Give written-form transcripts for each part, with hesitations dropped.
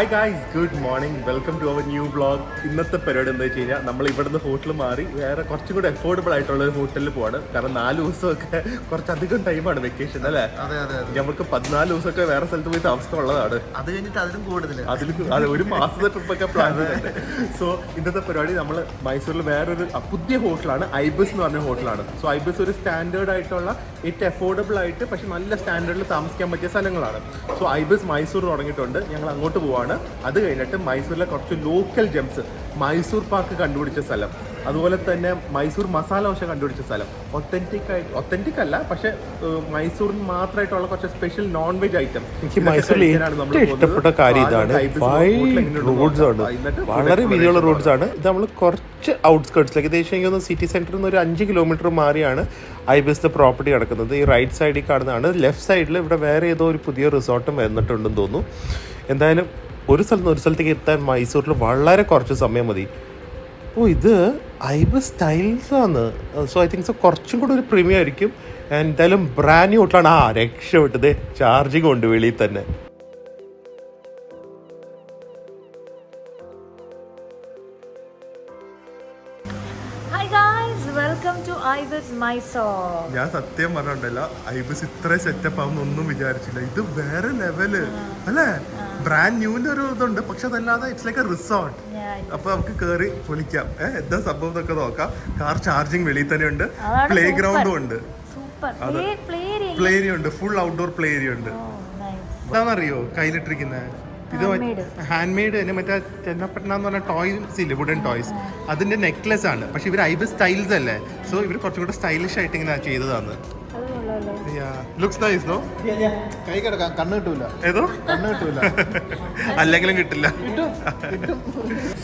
Hi guys, good morning, welcome to our new vlog. ഇന്നത്തെ പരിപാടി എന്താ വെച്ച് കഴിഞ്ഞാൽ നമ്മൾ ഇവിടുന്ന് ഹോട്ടൽ മാറി വേറെ കുറച്ചും കൂടെ അഫോർഡബിൾ ആയിട്ടുള്ള ഒരു ഹോട്ടലിൽ പോവാണ്. കാരണം 4 ദിവസമൊക്കെ കുറച്ചധികം ടൈമാണ് വെക്കേഷൻ അല്ലേ. നമുക്ക് 14 ദിവസമൊക്കെ വേറെ സ്ഥലത്ത് പോയി താമസമുള്ളതാണ്. അത് കഴിഞ്ഞിട്ട് അതിലും കൂടുതൽ അത് ഒരു മാസത്തെ ട്രിപ്പൊക്കെ പ്ലാൻ ചെയ്തിട്ടുണ്ട്. സോ ഇന്നത്തെ പരിപാടി നമ്മൾ മൈസൂരിൽ വേറൊരു പുതിയ ഹോട്ടലാണ്, ഐബിസ് എന്ന് പറഞ്ഞ ഹോട്ടലാണ്. സോ ഐബിസ് ഒരു സ്റ്റാൻഡേർഡ് ആയിട്ടുള്ള ഏറ്റവും അഫോർഡബിൾ ആയിട്ട് പക്ഷെ നല്ല സ്റ്റാൻഡേർഡിൽ താമസിക്കാൻ പറ്റിയ സ്ഥലങ്ങളാണ്. സോ ഐബിസ് മൈസൂർ തുടങ്ങിയിട്ടുണ്ട്, ഞങ്ങൾ അങ്ങോട്ട് പോവാണ്. അത് കഴിഞ്ഞിട്ട് മൈസൂരിലെ കുറച്ച് ലോക്കൽ ജെംസ്, മൈസൂർ പാക്ക് കണ്ടുപിടിച്ച സ്ഥലം, അതുപോലെ തന്നെ മൈസൂർ മസാല ദോശ കണ്ടുപിടിച്ച സ്ഥലം, ഒത്തന്റിക് അല്ല പക്ഷെ മൈസൂരിന് മാത്രമായിട്ടുള്ള കുറച്ച് സ്പെഷ്യൽ നോൺ വെജ് ഐറ്റം. എനിക്ക് മൈസൂരിൽ ഏറ്റവും ഇഷ്ടപ്പെട്ട കാര്യം ഇതാണ്. റോഡ്സ് ആണ്, വളരെ വീതിയുള്ള റോഡ്സ് ആണ്. ഇത് നമ്മൾ കുറച്ച് ഔട്ട്സ്കേർട്സിലേക്ക്, ഏകദേശം സിറ്റി സെന്ററിൽ നിന്ന് ഒരു 5 കിലോമീറ്റർ മാറിയാണ് ഐബിസിന്റെ പ്രോപ്പർട്ടി കിടക്കുന്നത്. ഈ റൈറ്റ് സൈഡിൽ കാണുന്നതാണ്. ലെഫ്റ്റ് സൈഡിൽ ഇവിടെ വേറെ ഏതോ ഒരു പുതിയ റിസോർട്ടും വന്നിട്ടുണ്ടെന്ന് തോന്നുന്നു. എന്തായാലും ഒരു സ്ഥലത്ത് നിന്ന് ഒരു സ്ഥലത്തേക്ക് എത്താൻ മൈസൂരിൽ വളരെ കുറച്ച് സമയം മതി. ഇത് ഐബിസ് സ്റ്റൈൽസ് ആണ്. സോ ഐ തിങ്ക് സോ കുറച്ചും കൂടെ ഒരു പ്രീമിയം ആയിരിക്കും. എന്തായാലും ബ്രാൻഡ് ന്യൂ ഹോട്ടലാണ്. രക്ഷപ്പെട്ടത്, ചാർജിങ് ഉണ്ട് വെളിയിൽ തന്നെ. ഞാൻ സത്യം പറഞ്ഞിട്ടല്ലോ, ഐബിസ് ഇത്ര സെറ്റപ്പ് ആവുന്നൊന്നും വിചാരിച്ചില്ല. ഇത് വേറെ ലെവല് അല്ലേ. ബ്രാൻഡ് ന്യൂവിന്റെ ഒരു ഇതുണ്ട്, പക്ഷെ അതല്ലാതെ ഇറ്റ്സ് ലൈക്ക് എ റിസോർട്ട്. അപ്പൊ നമുക്ക് കേറി പൊളിക്കാം. എന്താ സംഭവം എന്നൊക്കെ നോക്കാം. കാർ ചാർജിങ് വെളിയിൽ തന്നെ ഉണ്ട്, പ്ലേ ഗ്രൗണ്ടും ഉണ്ട്, പ്ലേ ഏരിയ ഉണ്ട്, ഫുൾ ഔട്ട്ഡോർ പ്ലേ ഏരിയ ഉണ്ട്. എന്താണെന്നറിയോ കയ്യിലിട്ടിരിക്കുന്നത്? ഇത് ഹാൻഡ് മെയ്ഡ് തന്നെ, മറ്റേ ചെന്നപ്പട്ടണ എന്ന് പറഞ്ഞ ടോയ്സ് ഇല്ലേ, വുഡൻ ടോയ്സ്, അതിന്റെ നെക്ലെസ് ആണ്. പക്ഷെ ഇവർ ഐബിസ് സ്റ്റൈൽസ് അല്ലേ. സോ ഇവർ കുറച്ചും കൂടെ സ്റ്റൈലിഷ് ആയിട്ട് ഇങ്ങനെ ചെയ്തതാണ്. Looks nice no? കൈ കിടക്കാം, കണ്ണ് കിട്ടൂല. ഏതോ കണ്ണ് കിട്ടൂല, അല്ലെങ്കിലും കിട്ടില്ല.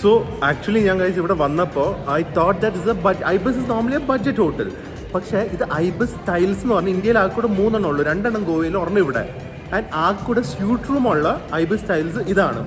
സോ ആക്ച്വലി ഞാൻ കഴിച്ച് ഇവിടെ വന്നപ്പോൾ I thought that is Ibis is normally A budget hotel. പക്ഷേ ഇത് ഐബിസ് സ്റ്റൈൽസ് എന്ന് പറഞ്ഞാൽ ഇന്ത്യയിൽ ആകെ കൂടെ 3 ഉള്ളൂ. 2 ഗോവയിൽ, 1 ഇവിടെ. ആൻഡ് ആകെ കൂടെ സ്യൂട്ട് റൂമുള്ള ഐബിസ് സ്റ്റൈൽസ് ഇതാണ്.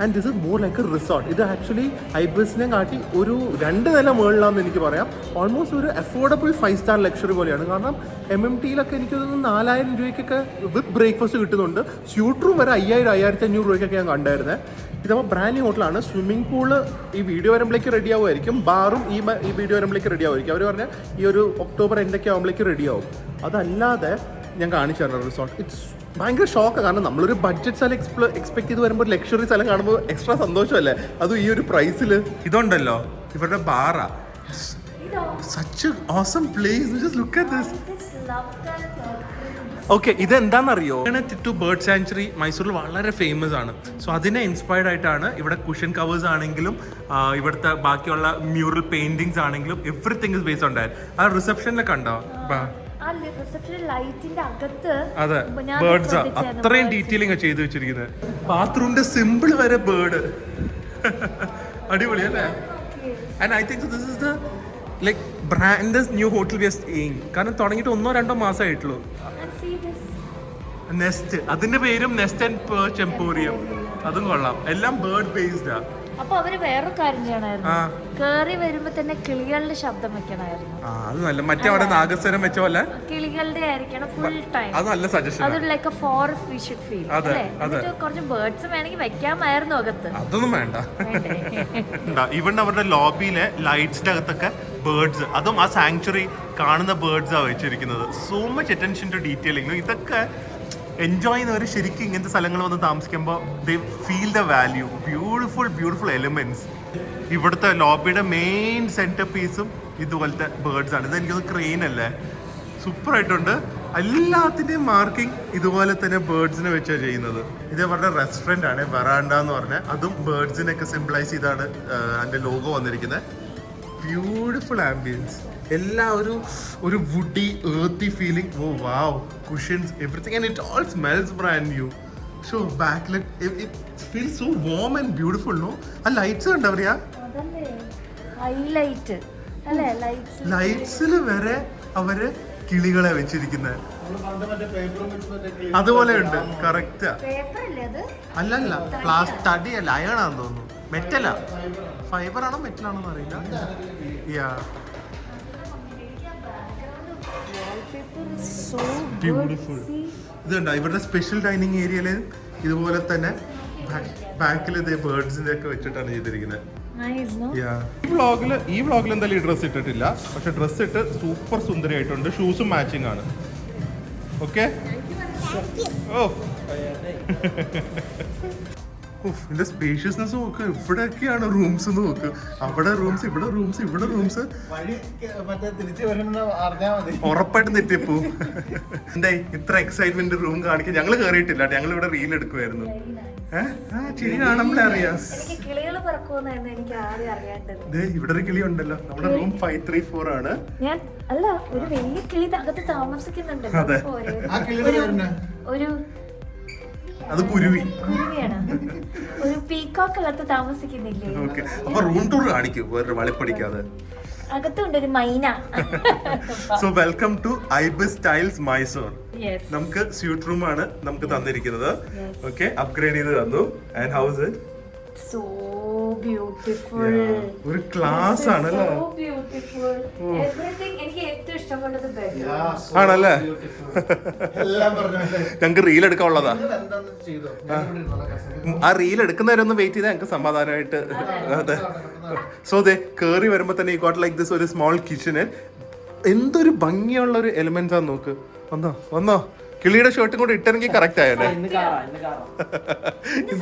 And this is more like A resort. ഇത് ആക്ച്വലി ഐബിസിനെ കാട്ടി ഒരു 2 നില മുകളിലാണെന്ന് എനിക്ക് പറയാം. ഓൾമോസ്റ്റ് ഒരു അഫോർഡബിൾ 5 സ്റ്റാർ ലക്ഷറി പോലെയാണ്. കാരണം MMTയിലൊക്കെ എനിക്ക് തോന്നുന്നു 4000 രൂപയ്ക്കൊക്കെ വിത്ത് ബ്രേക്ക്ഫാസ്റ്റ് കിട്ടുന്നുണ്ട്. സ്യൂട്ട് റൂം വരെ 5000, 1500 രൂപയ്ക്കൊക്കെ ഞാൻ കണ്ടായിരുന്നത്. ഇതപ്പോൾ ബ്രാൻഡ് ന്യൂ ഹോട്ടലാണ്. സ്വിമ്മിംഗ് പൂള് ഈ വീഡിയോ വരുമ്പോഴേക്ക് റെഡി ആവുമായിരിക്കും. ബാറും ഈ വീഡിയോ വരുമ്പോഴേക്ക് റെഡി ആവുമായിരിക്കും. അവർ പറഞ്ഞാൽ ഈ ഒരു ഒക്ടോബർ എൻഡൊക്കെ ആകുമ്പോഴേക്ക് റെഡി ആവും. അതല്ലാതെ ഞാൻ കാണിച്ചു തരണം റിസോർട്ട്. ഇറ്റ്സ് ഭയങ്കര ഷോക്കാണ്. കാരണം നമ്മളൊരു ബഡ്ജറ്റ് സ്ഥലം എക്സ്പെക്ട് ചെയ്ത് വരുമ്പോൾ ലക്ഷറി സ്ഥലം കാണുമ്പോൾ എക്സ്ട്രാ സന്തോഷമല്ലേ. അതും ഈ ഒരു പ്രൈസിൽ. ഇതുണ്ടല്ലോ ഇവരുടെ ബാറാ. Such awesome place. Just look at this. Okay, ഇതെന്താണെന്നറിയോ? ടിറ്റു ബേർഡ് സാങ്ച്വറി മൈസൂരിൽ വളരെ ഫേമസ് ആണ്. സോ അതിനെ ഇൻസ്പയർഡ് ആയിട്ടാണ് ഇവിടെ കുഷൻ കവേഴ്സ് ആണെങ്കിലും ഇവിടുത്തെ ബാക്കിയുള്ള മ്യൂറൽ പെയിന്റിങ്സ് ആണെങ്കിലും everything is based on that. ആ റിസപ്ഷനിലെ കണ്ടോ? അതെ, ബേർഡ്സ് അത്രയും ഡീറ്റെയിലിംഗ് ചെയ്ത് വെച്ചിരിക്കുന്നത്. ബാത്റൂമിന്റെ സിമ്പിൾ വരെ ബേർഡ്. അടിപൊളി അല്ലേ? And I think this is the like brand new hotel we are staying. കാരണം തുടങ്ങിയിട്ട് 1-2 മാസമായിട്ടുള്ളൂ. നെസ്റ്റ്, അതിന്റെ പേരും നെസ്റ്റ് ആൻഡ് പേർച്ച് എംപോറിയം. അതും കൊള്ളാം. എല്ലാം ബേർഡ് ബേസ്ഡാ. അപ്പൊ അവര് വേറൊരു കാര്യം ചെയ്യണമായിരുന്നു, കേറി വരുമ്പോ തന്നെ കിളികളുടെ ശബ്ദം വെക്കണമായിരുന്നു. അത് നല്ല, മറ്റേ അവിടെ നാഗസ്വരം വെച്ച പോലെ കിളികളുടെ ആയിരിക്കണം ഫുൾ ടൈം. അത് നല്ല സജഷൻ. അതൊരു like A forest we should feel. എന്നിട്ട് കുറച്ച് ബേർഡ്സ് വേണമെങ്കിൽ വെക്കാമായിരുന്നു അകത്ത്. അതൊന്നും വേണ്ട. ഇവിടെ അവരുടെ ലോബിയിലെ ലൈറ്റ്സിന്റെ അകത്തൊക്കെ ബേർഡ്സ്, അതും ആ സാങ്ച്വറി കാണുന്ന ബേർഡ്സ് ആ വെച്ചിരിക്കുന്നത്. So much attention to detailing. ഇതൊക്കെ എൻജോയ് ചെയ്യുന്നവർ ശരിക്കും ഇങ്ങനത്തെ സ്ഥലങ്ങൾ വന്ന് താമസിക്കുമ്പോൾ they feel the value. Beautiful elements. ഇവിടുത്തെ ലോബിയുടെ മെയിൻ സെന്റർ പീസും ഇതുപോലത്തെ ബേർഡ്സ് ആണ്. ഇതെനിക്കൊന്ന് ക്രെയിൻ അല്ലേ, സൂപ്പർ ആയിട്ടുണ്ട്. എല്ലാത്തിൻ്റെയും മാർക്കിംഗ് ഇതുപോലെ തന്നെ ബേർഡ്സിനെ വെച്ചാണ് ചെയ്യുന്നത്. ഇത് അവരുടെ റെസ്റ്റോറൻ്റ് ആണ്, വെറാൻഡ എന്ന് പറഞ്ഞാൽ. അതും ബേർഡ്സിനൊക്കെ സിംബിളൈസ് ചെയ്താണ് അതിൻ്റെ ലോഗോ വന്നിരിക്കുന്നത്. Beautiful ambience. എല്ലാം ഒരു woody earthy feeling. Oh wow, cushions, everything, and it all smells brand new. So ബാക്കിൽ it feels so warm and beautiful. No? ആ ലൈറ്റ്സ് കണ്ടോ പറയാ, ലൈറ്റ്സിൽ വരെ അവര് കിളികളെ വെച്ചിരിക്കുന്നത്. അതുപോലെ ഉണ്ട്. കറക്റ്റാ. അല്ലല്ല, തടി അല്ല, അയണാന്ന് തോന്നുന്നു. മെറ്റലാ, ഫൈബർ ആണോ മെറ്റലാണോന്ന് അറിയില്ല. ബ്യൂട്ടിഫുൾ. ഇതുണ്ട് ഇവരുടെ സ്പെഷ്യൽ ഡൈനിങ് ഏരിയയില് ഇതുപോലെ തന്നെ ബാക്കിൽ ഇതേ ബേർഡ്സിന്റെ ഒക്കെ വെച്ചിട്ടാണ് ചെയ്തിരിക്കുന്നത്. Nice, no? ഈ വ്ളോഗിൽ എന്തായാലും ഡ്രസ് ഇട്ടിട്ടില്ല, പക്ഷെ ഡ്രസ് ഇട്ട് സൂപ്പർ സുന്ദരിയായിട്ടുണ്ട്. ഷൂസും മാച്ചിങ് ആണ്. ഓക്കെ. ഇതിന്റെ സ്പേഷ്യസ്നെസ് നോക്ക്. ഇവിടെയൊക്കെയാണ് റൂംസ് നോക്ക്. അവിടെ റൂംസ്, ഇവിടെ റൂംസ്, ഇവിടെ റൂംസ്. ഉറപ്പായിട്ടും തെറ്റിപ്പോ. എന്താ ഇത്ര എക്സൈറ്റ്മെന്റ് റൂം കാണിക്കാൻ? ഞങ്ങൾ കയറിയിട്ടില്ല, ഞങ്ങൾ ഇവിടെ റീൽ എടുക്കുമായിരുന്നു. ചിരി കാണുമ്പോഴേ അറിയാം. ഇവിടെ ഒരു കിളി ഉണ്ടല്ലോ. നമ്മുടെ റൂം 534 ആണ്. ഞാൻ അല്ല, ഒരു വലിയ കിളി അകത്ത് താമസിക്കുന്നുണ്ട്. ഒരു അത് കുരുവി. കുരുവിയാണ്. ഒരു പീകോക്ക് അകത്ത് താമസിക്കുന്നില്ലേ? ഓക്കെ, അപ്പൊ റൂം ടൂർ കാണിക്കും വേറെ വളിപ്പടിക്കാതെ. അകത്തുണ്ട് ഒരു മൈന. So welcome to Ibis Styles Mysore. നമുക്ക് സ്യൂട്ട് റൂം ആണ് നമുക്ക് തന്നിരിക്കുന്നത്. ഓക്കെ, അപ്ഗ്രേഡ് ചെയ്ത് തന്നു. And house it? So beautiful. ഒരു ക്ലാസ് ആണല്ലേ? So beautiful. Everything എനിക്ക് ഏറ്റവും ഇഷ്ടപ്പെട്ടത് ബെഡ്. ആണല്ലേ? ഞങ്ങൾക്ക് റീൽ എടുക്കാനുള്ളതാ. ആ റീൽ എടുക്കുന്നവരൊന്ന് വെയിറ്റ് ചെയ്താൽ ഞങ്ങൾക്ക് സമാധാനമായിട്ട്. അതെ. സോ ദേ കേറി വരുമ്പോ തന്നെ ഈ ഗോട്ട് ലൈക്ക് ദിസ് ഒരു സ്മോൾ കിച്ചണ്. എന്തൊരു ഭംഗിയുള്ള ഒരു എലിമെന്റ്സ് ആണ് നോക്ക്. വന്നോ കിളിയുടെ ഷർട്ടും കൂടെ ഇട്ടെങ്കിൽ കറക്റ്റ് ആയല്ലേ?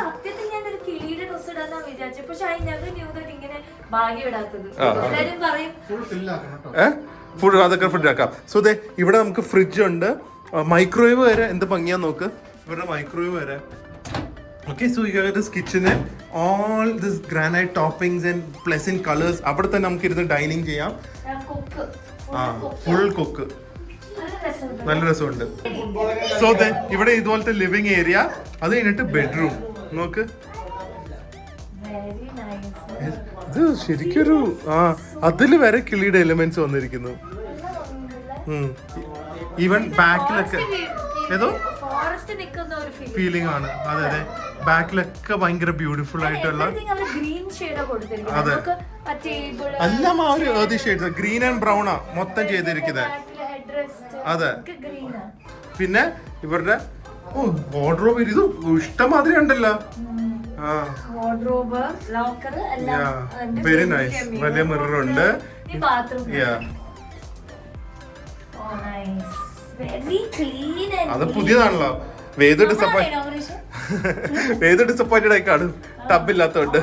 സത്യത്തിൽ ഞാൻ ഒരു കിളിയുടെ ഡ്രസ് ഇടാന്നാ വിചാരിച്ചു, പക്ഷെ ഐ നെവർ ന്യൂ ദാറ്റ് ഇങ്ങനെ ഭാഗ്യം ഇടാത്തത്. എല്ലാരും പറയും ഫുഡ്, അതൊക്കെ ഫുഡ് ആക്കാം. സോ ദേ ഇവിടെ നമുക്ക് ഫ്രിഡ്ജ് ഉണ്ട്, മൈക്രോവേവ് വരെ. എന്ത് ഭംഗിയാ നോക്ക് ഇവരുടെ മൈക്രോവേവ് വരെ. Okay, so you have this kitchen, all this granite toppings and pleasant colors. അവിടെ തന്നെ നമുക്ക് ഇരുന്ന് ഡൈനിങ് ചെയ്യാം. Full cook. നല്ല രസമുണ്ട്. സോ ദെൻ ഇവിടെ ഇതുപോലത്തെ ലിവിംഗ് ഏരിയ, അത് കഴിഞ്ഞിട്ട് ബെഡ്റൂം നോക്ക്. ഇത് ശരിക്കൊരു അതില് വരെ കിളിയുടെ എലിമെന്റ്സ് വന്നിരിക്കുന്നു. ഈവൻ ബാക്കിലൊക്കെ ഏതോ ഫീലിംഗ് ആണ്. അതെ അതെ, ബാക്കിലൊക്കെ ഭയങ്കര ബ്യൂട്ടിഫുൾ ആയിട്ടുള്ള. അതെ, എല്ലാം ആ ഒരു ഏർത്തി ഷെയ്ഡ്സ്, ഗ്രീൻ ആൻഡ് ബ്രൗൺ ആ മൊത്തം ചെയ്തിരിക്കുന്നത്. അതെ, പിന്നെ ഇവരുടെ വാർഡ്രോബ് ഇത് ഇഷ്ടമാതിരി ഉണ്ടല്ലോ. Very nice. വലിയ മിറർ ഉണ്ട്. അത് പുതിയതാണല്ലോ. വേദ ഡിസപ്പോയിന്റഡ് ആയി കാണും ടബില്ലാത്തോണ്ട്.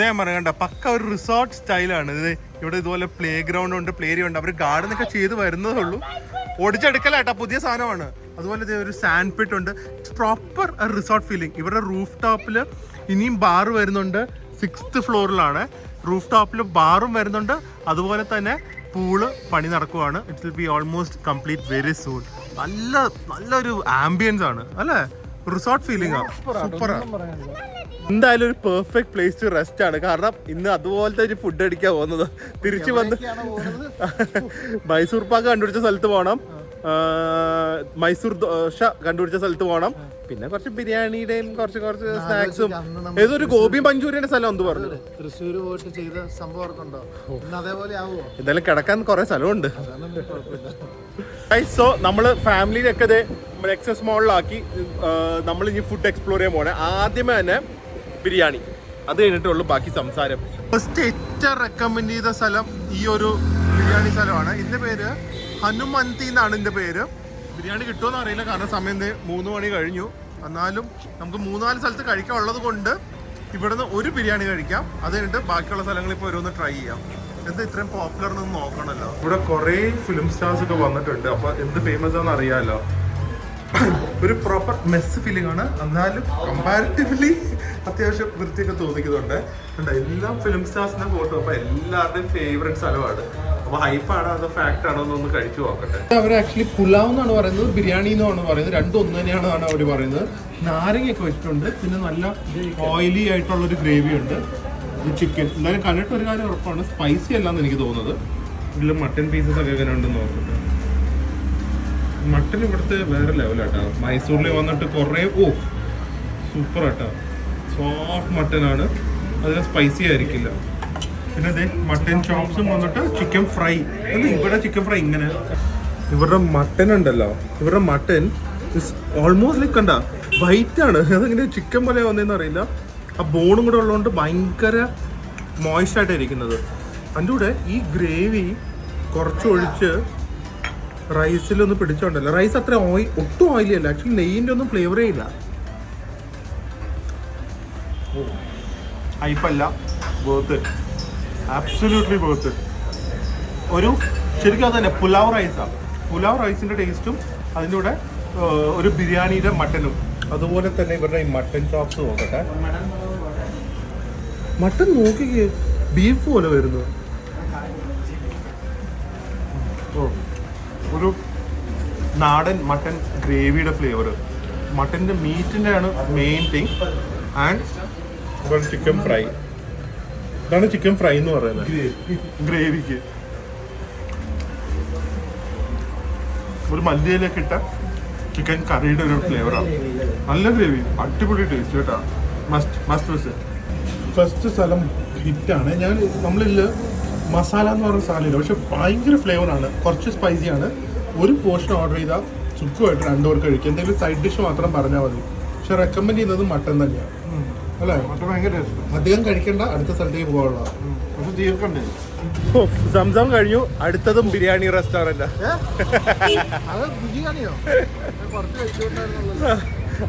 ഞാൻ പറയണ്ട, പക്ക ഒരു റിസോർട്ട് സ്റ്റൈലാണ് ഇത്. ഇവിടെ ഇതുപോലെ പ്ലേ ഗ്രൗണ്ട് ഉണ്ട്, പ്ലേ ഏരിയ ഉണ്ട്. അവർ ഗാർഡൻ ഒക്കെ ചെയ്ത് വരുന്നതേ ഉള്ളൂ. ഓടിച്ചെടുക്കലാട്ടാ, പുതിയ സാധനമാണ്. അതുപോലെ ഒരു സാൻഡ് പിറ്റ് ഉണ്ട്. Proper resort feeling. ഇവരുടെ റൂഫ് ടോപ്പിൽ ഇനിയും ബാർ വരുന്നുണ്ട്. 6th ഫ്ലോറിലാണ്. റൂഫ് ടോപ്പിൽ ബാറും വരുന്നുണ്ട്. അതുപോലെ തന്നെ പൂള് പണി നടക്കുവാണ്. It will be almost complete very soon. നല്ലൊരു ആംബിയൻസ് ആണ് അല്ലേ? റിസോർട്ട് ഫീലിംഗ് ആണ്. സൂപ്പറാണ്. എന്തായാലും ഒരു പെർഫെക്റ്റ് പ്ലേസ് ടു റെസ്റ്റ് ആണ്. കാരണം ഇന്ന് അതുപോലത്തെ ഒരു ഫുഡ് അടിക്കാൻ പോകുന്നത്. തിരിച്ചു വന്ന് മൈസൂർ പാക്ക് കണ്ടുപിടിച്ച സ്ഥലത്ത് പോകണം, മൈസൂർ ദോശ കണ്ടുപിടിച്ച സ്ഥലത്ത് പോകണം, പിന്നെ കുറച്ച് ബിരിയാണിയുടെയും കുറച്ച് സ്നാക്സും. ഏതൊരു ഗോപി മഞ്ചൂരിയന്റെ സ്ഥലം എന്ത് പറഞ്ഞു? തൃശ്ശൂർ പോയിട്ട് ചെയ്ത സംഭവം അതേപോലെ ആവുമോ? എന്തായാലും കിടക്കാൻ കുറെ സ്ഥലമുണ്ട്. സോ നമ്മള് ഫാമിലിയിലൊക്കെ എക്സസ് മോളിലാക്കി നമ്മൾ ഇനി ഫുഡ് എക്സ്പ്ലോർ ചെയ്യാൻ പോണേ. ആദ്യമേ തന്നെ ബിരിയാണി, അത് കഴിഞ്ഞിട്ടുള്ളൂ ബാക്കി സംസാരം. ഫസ്റ്റ് ഏറ്റവും റെക്കമെൻഡ് ചെയ്ത സ്ഥലം ഈ ഒരു ബിരിയാണി സ്ഥലമാണ്. ഇതിന്റെ പേര് ഹനുമന്തി എന്നാണ് ഇതിന്റെ പേര്. ബിരിയാണി കിട്ടുമെന്ന് അറിയില്ല, കാരണം സമയം 3 മണി കഴിഞ്ഞു. എന്നാലും നമുക്ക് 3-4 സ്ഥലത്ത് കഴിക്കാൻ ഉള്ളത് കൊണ്ട് ഇവിടുന്ന് ഒരു ബിരിയാണി കഴിക്കാം. അത് കഴിഞ്ഞിട്ട് ബാക്കിയുള്ള സ്ഥലങ്ങളിൽ ഇപ്പോൾ ഓരോന്ന് ട്രൈ ചെയ്യാം. എന്താ ഇത്രയും പോപ്പുലർ എന്ന് നോക്കണല്ലോ. ഇവിടെ കുറേ ഫിലിം സ്റ്റാർസ് ഒക്കെ വന്നിട്ടുണ്ട്. അപ്പൊ എന്ത് ഫേമസ് ആണെന്ന് അറിയാലോ. ഒരു പ്രോപ്പർ മെസ് ഫീലിംഗ് ആണ്. എന്നാലും കമ്പാരിറ്റീവ്ലി അത്യാവശ്യം വൃത്തിയൊക്കെ തോന്നിക്കുന്നുണ്ട്. എല്ലാം ഫിലിം സ്റ്റാർസിന്റെ ഫോട്ടോ. അപ്പൊ എല്ലാവരുടെയും ഫേവറേറ്റ് സ്ഥലമാണ്. അപ്പൊ ഹൈപ്പാണ് അതോ ഫാക്ട് ആണോ എന്നൊന്ന് കഴിച്ചു നോക്കട്ടെ. അവർ ആക്ച്വലി പുലാവ് എന്നാണ് പറയുന്നത്, ബിരിയാണി എന്നാണ് പറയുന്നത്. രണ്ടും ഒന്ന് തന്നെയാണെന്നാണ് അവർ പറയുന്നത്. നാരങ്ങയൊക്കെ വെച്ചിട്ടുണ്ട്. പിന്നെ നല്ല ഓയിലി ആയിട്ടുള്ള ഒരു ഗ്രേവി ഉണ്ട്. ചിക്കൻ എന്തായാലും കണ്ടിട്ട് ഒരു കാര്യം ഉറപ്പാണ്, സ്പൈസി അല്ലാന്ന് എനിക്ക് തോന്നുന്നത്. ഇതിൽ മട്ടൻ പീസസ് ഒക്കെ എങ്ങനെ ഉണ്ടെന്ന് നോക്കട്ടെ. മട്ടൻ ഇവിടുത്തെ വേറെ ലെവലാട്ടോ. മൈസൂരിൽ വന്നിട്ട് കുറേ സൂപ്പർ ആട്ടോ. സോഫ്റ്റ് മട്ടനാണ്, അതിന് സ്പൈസി ആയിരിക്കില്ല. പിന്നെ അതെ മട്ടൻ ചോപ്സും വന്നിട്ട് ചിക്കൻ ഫ്രൈ. ഇവിടെ ചിക്കൻ ഫ്രൈ ഇങ്ങനെ ഇവരുടെ മട്ടൻ ഉണ്ടല്ലോ, ഇവരുടെ മട്ടൻ ഇസ് ഓൾമോസ്റ്റ് ലൈക്ക് കണ്ട വൈറ്റ് ആണ്. അതെങ്ങനെ ചിക്കൻ പോലെ വന്നതെന്ന് അറിയില്ല. ആ ബോണും കൂടെ ഉള്ളതുകൊണ്ട് ഭയങ്കര മോയ്സ്റ്റായിട്ടാണ് ഇരിക്കുന്നത്. അതിൻ്റെ കൂടെ ഈ ഗ്രേവി കുറച്ചൊഴിച്ച് റൈസിലൊന്ന് പിടിച്ചോണ്ടല്ലോ. റൈസ് അത്ര ഒട്ടും ഓയിലി അല്ല, ആക്ച്വലി നെയ്യിൻ്റെ ഒന്നും ഫ്ലേവറേ ഇല്ല. ഹൈപ്പല്ല, വേർത്ത് ഇറ്റ്, ആബ്സല്യൂട്ട്ലി വേർത്ത് ഇറ്റ്. ഒരു ശരിക്കും അത് തന്നെ പുലാവ് റൈസാണ്. പുലാവ് റൈസിൻ്റെ ടേസ്റ്റും അതിൻ്റെ കൂടെ ഒരു ബിരിയാണിയുടെ മട്ടനും. അതുപോലെ തന്നെ ഇവരുടെ ഈ മട്ടൻ ചോപ്സ് നോക്കട്ടെ. മട്ടൻ നോക്കിക്കേ, ബീഫ് പോലെ വരുന്നു. ഒരു നാടൻ മട്ടൻ ഗ്രേവിയുടെ ഫ്ലേവർ, മട്ടൻ്റെ മീറ്റിൻ്റെ ആണ് main thing. And chicken fry, ഇതാണ് ചിക്കൻ ഫ്രൈ എന്ന് പറയുന്നത് ഗ്രേവിക്ക്. ഒരു മല്ലിയിലേക്ക് ഇട്ട ചിക്കൻ കറിയുടെ ഒരു ഫ്ലേവറാണ്. നല്ല ഗ്രേവി, അടിപൊളി ടേസ്റ്റ് കേട്ടോ. Must visit. ഫസ്റ്റ് സ്ഥലം ഹിറ്റാണ്. നമ്മളിൽ മസാല എന്ന് പറയുന്ന സാധനമില്ല, പക്ഷെ ഭയങ്കര ഫ്ലേവറാണ്. കുറച്ച് സ്പൈസിയാണ്. ഒരു പോർഷൻ ഓർഡർ ചെയ്താൽ സുഖമായിട്ട് 2 പേർക്ക് കഴിക്കും. എന്തെങ്കിലും സൈഡ് ഡിഷ് മാത്രം പറഞ്ഞാൽ മതി. പക്ഷെ റെക്കമെൻഡ് ചെയ്യുന്നത് മട്ടൻ തന്നെയാണ് അല്ലേ? മട്ടൻ ഭയങ്കര ടേസ്റ്റ്. അധികം കഴിക്കേണ്ട, അടുത്ത സ്ഥലത്തേക്ക് പോകാനുള്ള. പക്ഷെ തീർക്കണ്ടേ. സംസം കഴിഞ്ഞു, അടുത്തതും ബിരിയാണി റെസ്റ്റോറൻറ്റാ.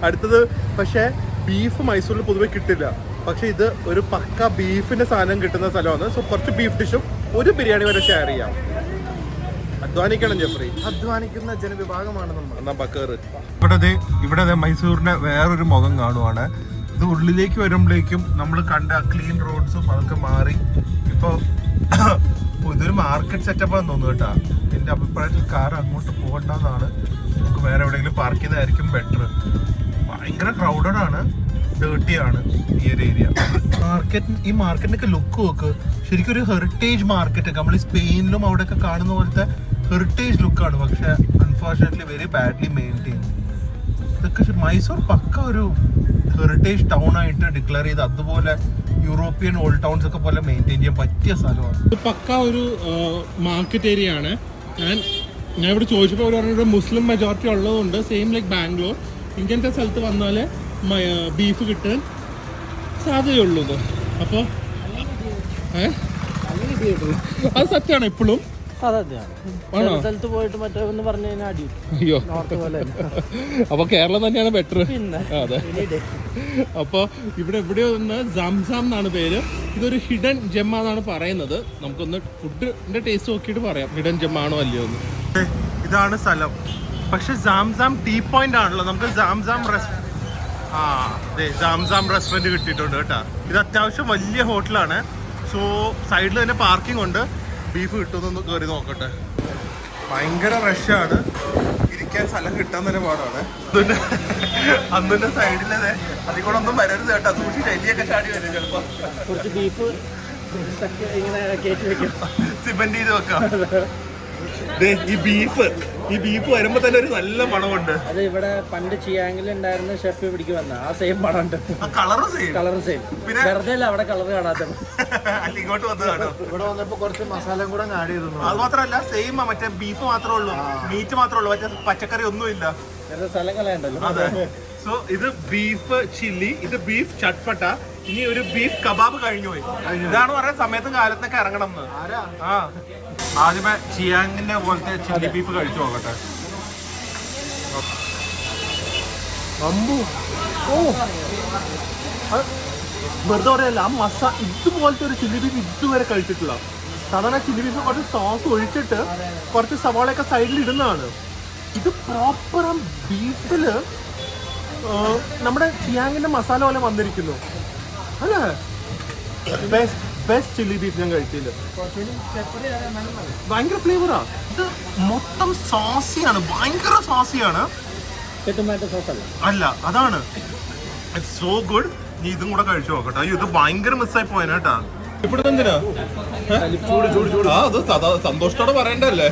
അടുത്തത് പക്ഷേ ബീഫ് മൈസൂരിൽ പൊതുവെ കിട്ടില്ല. പക്ഷെ ഇത് ഒരു പക്ക ബീഫിന്റെ സാധനം കിട്ടുന്ന സ്ഥലമാണ്. സോ കുറച്ച് ബീഫ് ഡിഷും ഒരു ബിരിയാണി വരെ ഷെയർ ചെയ്യാം. അധ്വാനിക്കണം ജെഫ്രി, അധ്വാനിക്കുന്ന ജനവിഭാഗമാണ് നമ്മൾ. എന്നാ ബക്കറ്. ഇവിടെ മൈസൂരിന്റെ വേറൊരു മുഖം കാണുവാണ്. ഇത് ഉള്ളിലേക്ക് വരുമ്പോഴേക്കും നമ്മൾ കണ്ട ക്ലീൻ റോഡ്സും അതൊക്കെ മാറി ഇപ്പോൾ ഇതൊരു മാർക്കറ്റ് സെറ്റപ്പാന്ന് തോന്നുന്നു കേട്ടോ. എൻ്റെ അഭിപ്രായത്തിൽ കാർ അങ്ങോട്ട് പോകണ്ടെന്നാണ്. നമുക്ക് വേറെ എവിടെയെങ്കിലും പാർക്ക് ചെയ്തായിരിക്കും ബെറ്റർ. ഭയങ്കര ക്രൗഡഡ് ആണ്, ഡേർട്ടിയാണ് ഈ ഒരു ഏരിയ. ഈ മാർക്കറ്റിനൊക്കെ ലുക്ക് നോക്ക്, ശരിക്കും ഒരു ഹെറിറ്റേജ് മാർക്കറ്റ് ഒക്കെ നമ്മൾ ഈ സ്പെയിനിലും അവിടെയൊക്കെ കാണുന്ന പോലത്തെ ഹെറിറ്റേജ് ലുക്കാണ്. പക്ഷെ അൺഫോർച്ചുനേറ്റ്ലി വെരി ബാഡ്ലി മെയിൻറ്റെയിൻ. ഇതൊക്കെ മൈസൂർ പക്ക ഒരു ഹെറിറ്റേജ് ടൗൺ ആയിട്ട് ഡിക്ലെയർ ചെയ്ത് അതുപോലെ യൂറോപ്യൻ ഓൾഡ് ടൗൺസ് ഒക്കെ പോലെ മെയിൻറ്റെയിൻ ചെയ്യാൻ പറ്റിയ സ്ഥലമാണ്. ഇത് പക്ക ഒരു മാർക്കറ്റ് ഏരിയ ആണ്. ഞാൻ ഇവിടെ ചോദിച്ചപ്പോൾ അവർ പറഞ്ഞ മുസ്ലിം മെജോറിറ്റി ഉള്ളതുകൊണ്ട് സെയിം ലൈക്ക് ബാംഗ്ലൂർ ഇങ്ങനത്തെ സ്ഥലത്ത് വന്നാൽ ബീഫ് കിട്ടാൻ സാധ്യതയുള്ളൂ. അപ്പോൾ അത് സത്യമാണ് ഇപ്പോഴും. അയ്യോ, അപ്പൊ കേരളം തന്നെയാണ് ബെറ്റർ. അതെ. അപ്പൊ ഇവിടെ എവിടെയോ ഒന്ന് സംസം എന്നാണ് പേര്. ഇതൊരു ഹിഡൻ ജെമ്മ എന്നാണ് പറയുന്നത്. നമുക്കൊന്ന് ഫുഡിന്റെ ടേസ്റ്റ് നോക്കിയിട്ട് പറയാം ഹിഡൻ ജെമ്മ ആണോ അല്ലയോ എന്ന്. ഇതാണ് സ്ഥലം. പക്ഷെ സാംസാം ടീ പോയിന്റ് ആണല്ലോ. നമുക്ക് സാംസാം റെസ്റ്റോറന്റ് കിട്ടിയിട്ടുണ്ട് കേട്ടോ. ഇത് അത്യാവശ്യം വലിയ ഹോട്ടലാണ്. സോ സൈഡിൽ തന്നെ പാർക്കിംഗ് ഉണ്ട്. ബീഫ് കിട്ടുമെന്നൊന്ന് കയറി നോക്കട്ടെ. ഭയങ്കര റഷാണ്, ഇരിക്കാൻ സ്ഥലം കിട്ടാൻ തന്നെ പാടാണ്. അന്നിന്റെ സൈഡിലതെ അതികൂടെ ഒന്നും വരരുത് കേട്ടോ. സൂക്ഷിച്ച് എലിയൊക്കെ ചാടി വരും ചിലപ്പോ. കുറച്ച് ബീഫ് സിമെന്റ് ചെയ്ത് വെക്കാം. ഈ ബീഫ് വരുമ്പോ തന്നെ ഒരു നല്ല മണമുണ്ട്. അത് ഇവിടെ പണ്ട് ചിയാങ്ങിൽ ഉണ്ടായിരുന്ന ഷെഫ് ഇവിടേക്ക് വന്ന ആ സെയിം മണമുണ്ട്. Colour same. പിന്നെ വെറുതെ അവിടെ കളർ കാണാത്ത ഇങ്ങോട്ട് വന്ന് കാണും. ഇവിടെ വന്നപ്പോ കുറച്ച് മസാല കൂടെ ആഡ് ചെയ്തു. അത് മാത്രമല്ല സെയിം മറ്റേ ബീഫ് മാത്രമേ ഉള്ളൂ, മീറ്റ് മാത്രമേ ഉള്ളൂ, മറ്റേ പച്ചക്കറി ഒന്നുമില്ല. സ്ഥലം കളയണ്ടല്ലോ. അതെ. സോ ഇത് ബീഫ് ചില്ലി, ഇത് ബീഫ് ചട്പട്ട, ഇനി ഒരു ബീഫ് കബാബ് കഴിഞ്ഞു പോയി. ഇതാണ് പറയുന്ന സമയത്തും കാലത്തൊക്കെ ഇറങ്ങണം എന്ന്. ആദ്യമേ ചിയാങ്ങിന്റെ പോലത്തെ ചില്ലി ബീഫ് കഴിച്ചു നോക്കട്ടെ. വെറുതെ പറയല്ല, ആ ഇതുപോലത്തെ ഒരു ചില്ലി ബീഫ് ഇതുവരെ കഴിച്ചിട്ടില്ല. സാധാരണ ചില്ലി ബീഫ് കുറച്ച് സോസ് ഒഴിച്ചിട്ട് കുറച്ച് സവാളയൊക്കെ സൈഡിൽ ഇടുന്നതാണ്. ഇത് പ്രോപ്പർ ആ ബീഫില് നമ്മുടെ ചിയാങ്ങിന്റെ മസാല പോലെ വന്നിരിക്കുന്നു അല്ലേ. ബെസ്റ്റ് ചില്ലി ബീഫ് ഞാൻ കഴിച്ചില്ല. ഭയങ്കര ഫ്ലേവറാ. ഇത് മൊത്തം സോസിയാണ്, ഭയങ്കര സോസിയാണ്. ടൊമാറ്റോ സോസ് അല്ല, അതാണ്. It's so good. നീ ഇതും കൂടെ കഴിച്ചു നോക്കട്ടെ. അയ്യോ, ഇത് ഭയങ്കര മിസ്സായി പോയന കേട്ടാ. ഇപ്പോഴത്തെ എന്തിനാ അത് സന്തോഷത്തോടെ പറയണ്ടല്ലേ.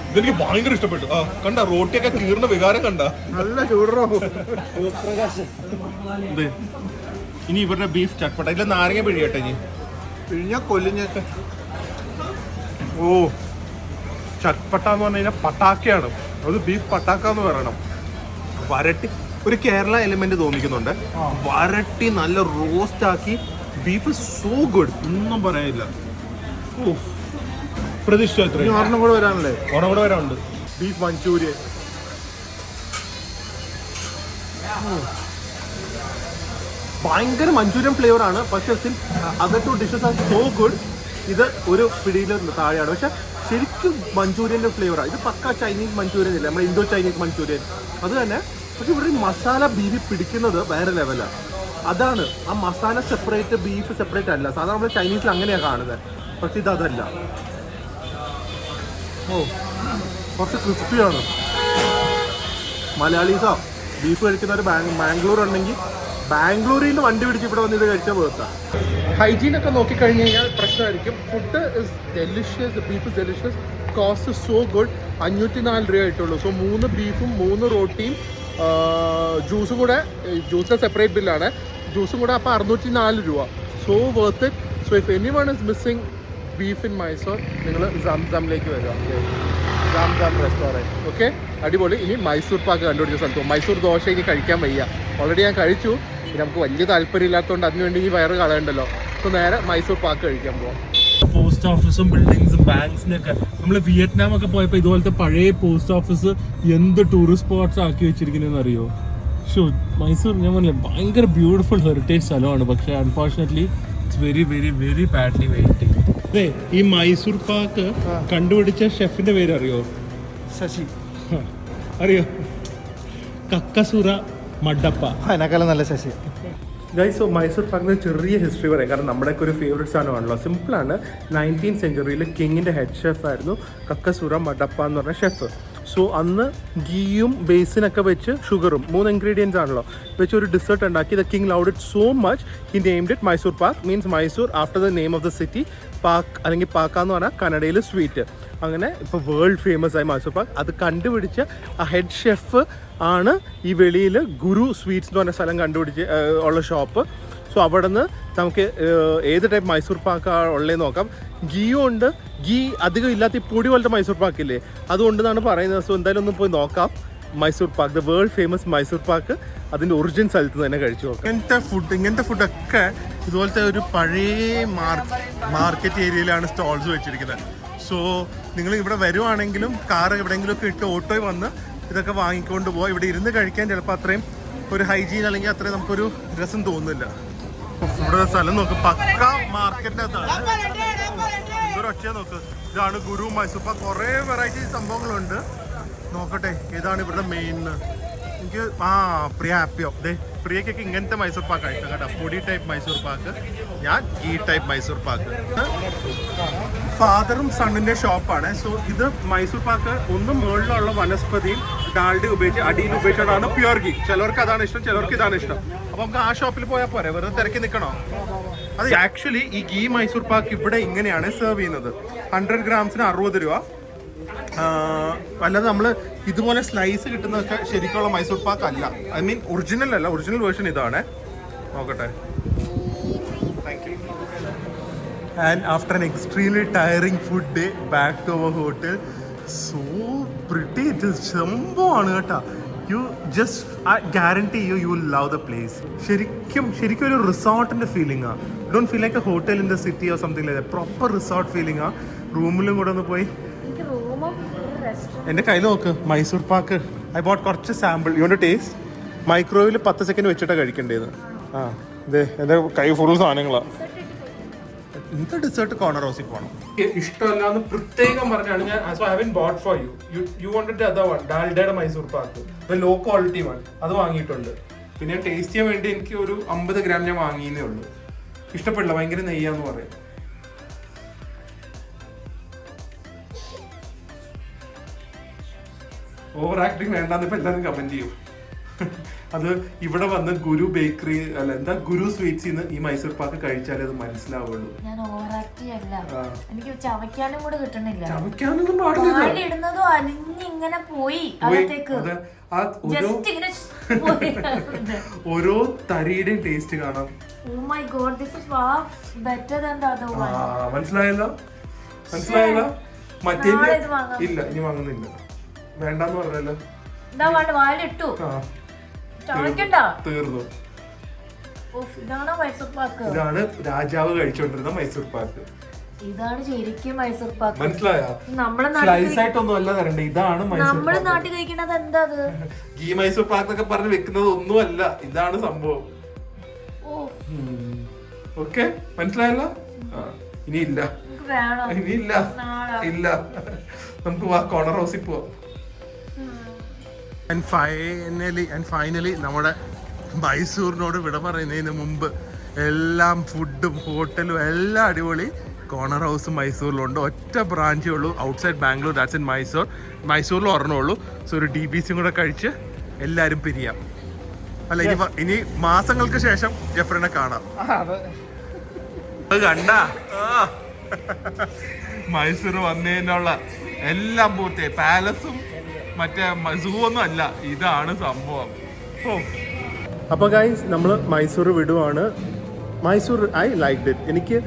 ഇതെനിക്ക് ഭയങ്കര ഇഷ്ടപ്പെട്ടു. കണ്ട റോട്ടിയൊക്കെ കീറുന്ന വികാരം കണ്ട. നല്ല ചൂടോ. ഇനി ഇവരുടെ ബീഫ് ചട്പട്ട. ഇതിൽ നാരങ്ങ പിഴിയട്ടെ. ഇനി പിഴിഞ്ഞ കൊല്ലിഞ്ഞൊക്കെ. ഓ, ചട്പട്ട എന്ന് പറഞ്ഞു കഴിഞ്ഞാൽ പട്ടാക്കയാണ്, അത് ബീഫ് പട്ടാക്ക എന്ന് പറയണം. വരട്ടി ഒരു കേരള എലിമെന്റ് തോന്നിക്കുന്നുണ്ട്. വരട്ടി നല്ല റോസ്റ്റ് ആക്കി ബീഫ് സോ ഗുഡ്, ഒന്നും പറയാനില്ല. പ്രതീക്ഷ ഒരെണ്ണം കൂടെ വരാനല്ലേ? ഒരെണ്ണം കൂടെ വരാനുണ്ട്. ബീഫ് മഞ്ചൂരിയൻ ഭയങ്കര മഞ്ചൂരിയൻ ഫ്ലേവർ ആണ്, പക്ഷെ other two dishes are so good. ഇത് ഒരു പിടിയിൽ താഴെയാണ്, പക്ഷെ ശരിക്കും മഞ്ചൂരിയൻ്റെ ഫ്ലേവറാണ്. ഇത് പക്ക ചൈനീസ് മഞ്ചൂരിയൻ ഇല്ല, നമ്മുടെ ഇന്തോ ചൈനീസ് മഞ്ചൂരിയൻ അത് തന്നെ. പക്ഷെ ഇവിടെ മസാല ബീഫ് പിടിക്കുന്നത് വേറെ ലെവലാണ്. അതാണ് ആ മസാല സെപ്പറേറ്റ്, ബീഫ് സെപ്പറേറ്റ് അല്ല. സാധാരണ നമ്മൾ ചൈനീസിൽ അങ്ങനെയാണ് കാണുന്നത്, പക്ഷെ ഇതല്ല. കുറച്ച് ക്രിസ്പിയാണ്. മലയാളീസോ ബീഫ് കഴിക്കുന്നവർ ബാംഗ്ലൂർ ഉണ്ടെങ്കിൽ ബാംഗ്ലൂരിൽ നിന്ന് വണ്ടി പിടിച്ച് ഇവിടെ വന്ന് ഇത് കഴിച്ചാൽ പോകത്താ. ഹൈജീനൊക്കെ നോക്കിക്കഴിഞ്ഞ് കഴിഞ്ഞാൽ പ്രശ്നമായിരിക്കും. Food is delicious, beef is delicious, cost so good. 504 രൂപ ആയിട്ടുള്ളൂ. സോ 3 ബീഫും 3 റോട്ടിയും ജ്യൂസും കൂടെ, ജ്യൂസിൻ്റെ സെപ്പറേറ്റ് ബില്ലാണ്, ജ്യൂസും കൂടെ അപ്പോൾ 604 രൂപ. So worth it. So if any one is missing beef in Mysore, നിങ്ങൾ സംലേക്ക് വരിക, സംസം റെസ്റ്റോറൻറ്റ്. ഓക്കെ, അടിപൊളി. ഇനി മൈസൂർ പാക്ക് കണ്ടുപിടിച്ച സ്ഥലത്ത് മൈസൂർ ദോശ ഇനി കഴിക്കാൻ വയ്യ. ഓൾറെഡി ഞാൻ കഴിച്ചു, ഇനി നമുക്ക് വലിയ താല്പര്യം ഇല്ലാത്തതുകൊണ്ട് അതിനുവേണ്ടി ഈ വയറ് കളയണ്ടല്ലോ. സോ നേരെ മൈസൂർ പാക്ക് കഴിക്കാൻ പോവാം. പോസ്റ്റ് ഓഫീസും ബിൽഡിങ്സും ബാങ്ക്സിനൊക്കെ നമ്മൾ വിയറ്റ്നാം ഒക്കെ പോയപ്പോൾ ഇതുപോലത്തെ പഴയ പോസ്റ്റ് ഓഫീസ് എന്ത് ടൂറിസ്റ്റ് സ്പോട്ട്സ് ആക്കി വെച്ചിരിക്കുന്നതെന്ന് അറിയോ? മൈസൂർ ഞാൻ പറഞ്ഞില്ല ഭയങ്കര ബ്യൂട്ടിഫുൾ ഹെറിറ്റേജ് സ്ഥലമാണ്, പക്ഷേ unfortunately it's very very very badly waiting. അതെ, ഈ മൈസൂർ പാക്ക് കണ്ടുപിടിച്ച ഷെഫിന്റെ പേര് അറിയോ? ശശി അറിയോ? കക്കസുറ മഡപ്പ. അതിനേക്കാളും നല്ല ശശി. ഗൈസ്, സോ മൈസൂർ പാക്കിന് ചെറിയ ഹിസ്റ്ററി പറയാം, കാരണം നമ്മുടെയൊക്കെ ഒരു ഫേവറേറ്റ് സാധനമാണല്ലോ. സിമ്പിളാണ്. 19th സെഞ്ച്വറിയിൽ കിങ്ങിൻ്റെ ഹെഡ് ഷെഫായിരുന്നു കക്കസുറ മഡപ്പ എന്ന് പറഞ്ഞ ഷെഫ്. സോ അന്ന് ഗീയും ബേസിനൊക്കെ വെച്ച് ഷുഗറും 3 ഇൻഗ്രീഡിയൻസ് ആണല്ലോ വെച്ച് ഒരു ഡിസേർട്ട് ഉണ്ടാക്കി. The king loved it so much he named it Mysore pak. Means Mysore after the name of the city. Pak അല്ലെങ്കിൽ പാക്ക എന്ന് പറഞ്ഞാൽ കന്നഡയിൽ സ്വീറ്റ്. അങ്ങനെ ഇപ്പോൾ വേൾഡ് ഫേമസ് ആയി മൈസൂർ പാക്ക്. അത് കണ്ടുപിടിച്ച ആ ഹെഡ് ഷെഫ് ആണ് ഈ വെളിയിൽ ഗുരു സ്വീറ്റ്സ് എന്ന് പറഞ്ഞ സ്ഥലം കണ്ടുപിടിച്ച് ഉള്ള ഷോപ്പ്. സോ അവിടെ നിന്ന് നമുക്ക് ഏത് ടൈപ്പ് മൈസൂർ പാക്കാണ് ഉള്ളതെന്ന് നോക്കാം. ഗീയും ഉണ്ട്, ഗീ അധികം ഇല്ലാത്ത ഈ പൊടി പോലത്തെ മൈസൂർ പാക്കില്ലേ, അതുകൊണ്ടെന്നാണ് പറയുന്നത്. സോ എന്തായാലും ഒന്ന് പോയി നോക്കാം Mysore pak, the world famous Mysore pak. അതിൻ്റെ ഒറിജിൻ സ്ഥലത്ത് തന്നെ കഴിച്ചു നോക്കാം. ഇങ്ങനത്തെ ഫുഡൊക്കെ ഇതുപോലത്തെ ഒരു പഴയ മാർക്കറ്റ് ഏരിയയിലാണ് സ്റ്റോൾസ് വെച്ചിരിക്കുന്നത്. സോ നിങ്ങൾ ഇവിടെ വരുവാണെങ്കിലും കാർ എവിടെയെങ്കിലുമൊക്കെ ഇട്ട് ഓട്ടോയിൽ വന്ന് ഇതൊക്കെ വാങ്ങിക്കൊണ്ട് പോകാം. ഇവിടെ ഇരുന്ന് കഴിക്കാൻ ചിലപ്പോൾ അത്രയും ഒരു ഹൈജീൻ അല്ലെങ്കിൽ അത്രയും നമുക്കൊരു രസം തോന്നുന്നില്ല. ഇവിടെ സ്ഥലം നോക്ക്, പക്ക മാർക്കറ്റിനകത്താണ്. എന്തൊരു ഒച്ച നോക്ക്. ഇതാണ് ഗുരു മൈസൂർ പാക്ക്. കുറേ വെറൈറ്റി സംഭവങ്ങളുണ്ട്. നോക്കട്ടെ ഏതാണ് ഇവിടുത്തെ മെയിൻ. എനിക്ക് പ്രിയ ഹാപ്പിയോ ദേ, പ്രിയക്കൊക്കെ ഇങ്ങനത്തെ മൈസൂർ പാക്ക് കഴിക്കാം കേട്ടോ. പൊടി ടൈപ്പ് മൈസൂർ പാക്ക്, ഞാൻ ഈ ടൈപ്പ് മൈസൂർ പാക്ക്. ഫാദറും സണ്ണിന്റെ ഷോപ്പാണ്. സോ ഇത് മൈസൂർ പാക്ക് ഒന്ന് മുകളിലുള്ള വനസ്പതിയും ഡാൽഡ ഉപയോഗിച്ച് അടിയിൽ ഉപയോഗിച്ചിട്ടാണ് പ്യുവർ ഗീ. ചിലർക്ക് അതാണ് ഇഷ്ടം, ചിലർക്ക് ഇതാണ് ഇഷ്ടം. അപ്പൊ നമുക്ക് ആ ഷോപ്പിൽ പോയാൽ പോരെ, വെറുതെ തിരക്കി നിൽക്കണോ? അത് ആക്ച്വലി ഈ ഗീ മൈസൂർ പാക്ക് ഇവിടെ ഇങ്ങനെയാണ് സെർവ് ചെയ്യുന്നത്. 100 grams 60 രൂപ. അല്ലാതെ നമ്മൾ ഇതുപോലെ സ്ലൈസ് കിട്ടുന്നതൊക്കെ ശരിക്കുള്ള മൈസൂർ പാക്ക് അല്ല. ഐ മീൻ ഒറിജിനൽ അല്ല, ഒറിജിനൽ വേർഷൻ ഇതാണ്. നോക്കട്ടെ. Thank you. And after an extremely tiring food day, back to our hotel. So pretty. സംഭവമാണ് കേട്ടോ. You just, I guarantee you will love the place. ശരിക്കും ഒരു റിസോർട്ടിന്റെ ഫീലിംഗ് ആണ്. Don't feel like a hotel in the city or something like that. Proper resort feeling ആ. റൂമിലും കൂടെ ഒന്ന് പോയി. എൻ്റെ കയ്യിൽ നോക്ക് മൈസൂർ പാക്ക്. ഐ ബോട്ട് കുറച്ച് sample. You want to taste? മൈക്രോവേവിൽ 10 സെക്കൻഡ് വെച്ചിട്ടാണ് കഴിക്കേണ്ടത്. ഇതേ എൻ്റെ കൈ ഫുൾ സാധനങ്ങളാണ്. ഇന്നത്തെ ഡെസേർട്ട് കോർണർ ഹൗസിൽ പോകണം. ഇഷ്ടമല്ല എന്ന് പ്രത്യേകം പറഞ്ഞാണ് ഞാൻ. So I have bought for you. You wanted the other one, ഡാൽഡയുടെ Mysore pak, low quality one. അത് വാങ്ങിയിട്ടുണ്ട്. പിന്നെ ടേസ്റ്റ് ചെയ്യാൻ വേണ്ടി എനിക്ക് ഒരു 50 gram ഞാൻ വാങ്ങിയേ ഉള്ളൂ. ഇഷ്ടപ്പെടില്ല, ഭയങ്കര നെയ്യാന്ന് പറയും. ഓവർ ആക്ടിങ് വേണ്ടാന്ന് ഇപ്പൊ എല്ലാവരും കമന്റ് ചെയ്യും. അത് ഇവിടെ വന്ന് ഗുരു ബേക്കറി അല്ല എന്താ ഗുരു സ്വീറ്റ്സിന്ന് ഈ മൈസൂർ പാക്ക് കഴിച്ചാലേ അത് മനസ്സിലാവുള്ളൂ. ഞാൻ ഓവറാക്ടി അല്ല, എനിക്ക് ചവയ്ക്കാനും കൂടെ കിട്ടണില്ല. ചവയ്ക്കാനൊന്നും പാടില്ല. ഇടുന്നതും അലിഞ്ഞിങ്ങനെ പോയി അകത്തേക്ക്. ഓരോ തരിയുടെയും ടേസ്റ്റ് കാണാം. Oh my god, this is far better than the other one. മനസ്സിലായല്ലോ? മറ്റേ നാളെ ഇത് വാങ്ങാം. ഇല്ല ഇനി വാങ്ങുന്നില്ല, വേണ്ടെന്ന് പറഞ്ഞല്ലോ. എന്താ വേണ്ട വാലിട്ടു ആ ചവയ്ക്കണ്ട. തീർന്നു. ഇതാണോ മൈസൂർ പാക്ക്? ഇതാണ് രാജാവ് കഴിച്ചോണ്ടിരുന്ന മൈസൂർ പാക്ക്. ഇതാണ് ശരിക്കും മൈസൂർ പാക്ക്. മനസ്സിലായോ? നമ്മളെ സ്ലൈസ് ആയിട്ടൊന്നും അല്ല തരണ്ടേ, ഇതാണ് മൈസൂർ നമ്മള് നാട്ടിൽ കഴിക്കണത് എന്താ അത്? ഗീ മൈസൂർ പാക്ക് എന്നൊക്കെ പറഞ്ഞ് വെക്കുന്നത് ഒന്നുമല്ല, ഇതാണ് സംഭവം. ഓക്കെ മനസ്സിലായല്ലോ? ഇനിയില്ല, വേണം ഇനിയില്ല, ഇല്ല. നമുക്ക് വാ കോർണർ ഹൗസിൽ പോവാം. ഫൈനലി നമ്മുടെ മൈസൂരിനോട് വിട പറയുന്നതിന് മുമ്പ് എല്ലാം ഫുഡും ഹോട്ടലും എല്ലാം അടിപൊളി. കോർണർ ഹൗസ് മൈസൂരിലുണ്ട്, ഒറ്റ ബ്രാഞ്ചേ ഉള്ളൂ outside Bangalore, that's in Mysore. മൈസൂരിൽ ഒരെണ്ണേ ഉള്ളൂ. സോ ഒരു DBCയും കൂടെ കഴിച്ച് എല്ലാവരും പിരിയാം. അല്ല ഇനി മാസങ്ങൾക്ക് ശേഷം ജെഫ്രിനെ കാണാം. കണ്ടാ മൈസൂർ വന്നതിനുള്ള എല്ലാം പൂർത്തിയായി. പാലസും മറ്റേ സൂ ഒന്നും അല്ല, ഇതാണ് സംഭവം. അപ്പോൾ ഗൈസ് നമ്മൾ മൈസൂർ വിടുവാണ്. Mysore I like it. എനിക്ക്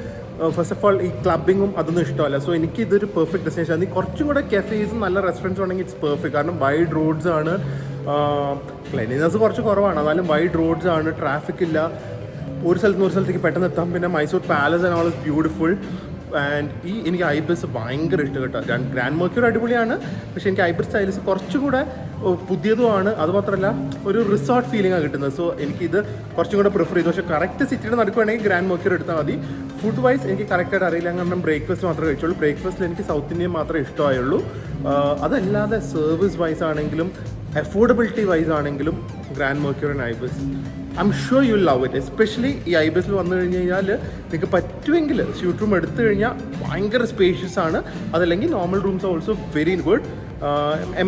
ഫസ്റ്റ് ഓഫ് ഓൾ ഈ ക്ലബിങ്ങും അതൊന്നും ഇഷ്ടമല്ല. സോ എനിക്ക് ഇതൊരു പെർഫെക്റ്റ് ഡെസ്റ്റിനേഷൻ. അതിന് കുറച്ചും കൂടെ കഫേസും നല്ല റെസ്റ്റോറൻറ്റ്സ് ഉണ്ടെങ്കിൽ ഇറ്റ്സ് പെർഫെക്റ്റ്. കാരണം വൈഡ് റോഡ്സ് ആണ്, ക്ലീനിനെസ് കുറച്ച് കുറവാണ്, എന്നാലും വൈഡ് റോഡ്സ് ആണ്, ട്രാഫിക് ഇല്ല, ഒരു സ്ഥലത്ത് നിന്ന് ഒരു സ്ഥലത്തേക്ക് പെട്ടെന്ന് എത്താം. പിന്നെ Mysore palace and all is beautiful. And എനിക്ക് ഐബിസ് ഭയങ്കര ഇഷ്ടം കേട്ടോ. ഗ്രാൻഡ് മെർക്യൂറി അടിപൊളിയാണ്, പക്ഷേ എനിക്ക് ഐബിസ് സ്റ്റൈൽസ് കുറച്ചും കൂടെ പുതിയതുമാണ്. അതുമാത്രമല്ല ഒരു റിസോർട്ട് ഫീലിംഗാണ് കിട്ടുന്നത്. സോ എനിക്കിത് കുറച്ചും കൂടെ പ്രിഫർ ചെയ്തു. പക്ഷേ കറക്റ്റ് സിറ്റിയുടെ നടക്കുകയാണെങ്കിൽ ഗ്രാൻഡ് മെർക്യൂറി എടുത്താൽ മതി. ഫുഡ് വൈസ് എനിക്ക് കറക്റ്റായിട്ട് അറിയില്ല, കാരണം ബ്രേക്ക്ഫാസ്റ്റ് മാത്രമേ കഴിച്ചുള്ളൂ. ബ്രേക്ക്ഫാസ്റ്റിൽ എനിക്ക് സൗത്ത് ഇന്ത്യൻ മാത്രമേ ഇഷ്ടമായുള്ളൂ. അതല്ലാതെ സർവീസ് വൈസ് ആണെങ്കിലും അഫോർഡബിലിറ്റി വൈസ് ആണെങ്കിലും grand Mercury and Ibis I am sure you love it. Especially ഈ ഐബിസിൽ വന്നു കഴിഞ്ഞ് കഴിഞ്ഞാൽ നിങ്ങൾക്ക് പറ്റുമെങ്കിൽ സ്യൂട്ട് റൂം എടുത്തു കഴിഞ്ഞാൽ ഭയങ്കര സ്പേഷ്യസ് ആണ്. അതല്ലെങ്കിൽ normal rooms also very good.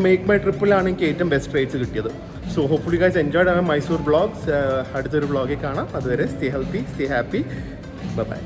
Make my ട്രിപ്പിലാണ് എനിക്ക് ഏറ്റവും ബെസ്റ്റ് റേറ്റ്സ് കിട്ടിയത്. So hopefully guys enjoyed our Mysore vlogs. അടുത്തൊരു വ്ളോഗിൽ കാണാം. അതുവരെ stay healthy, stay happy, bye by.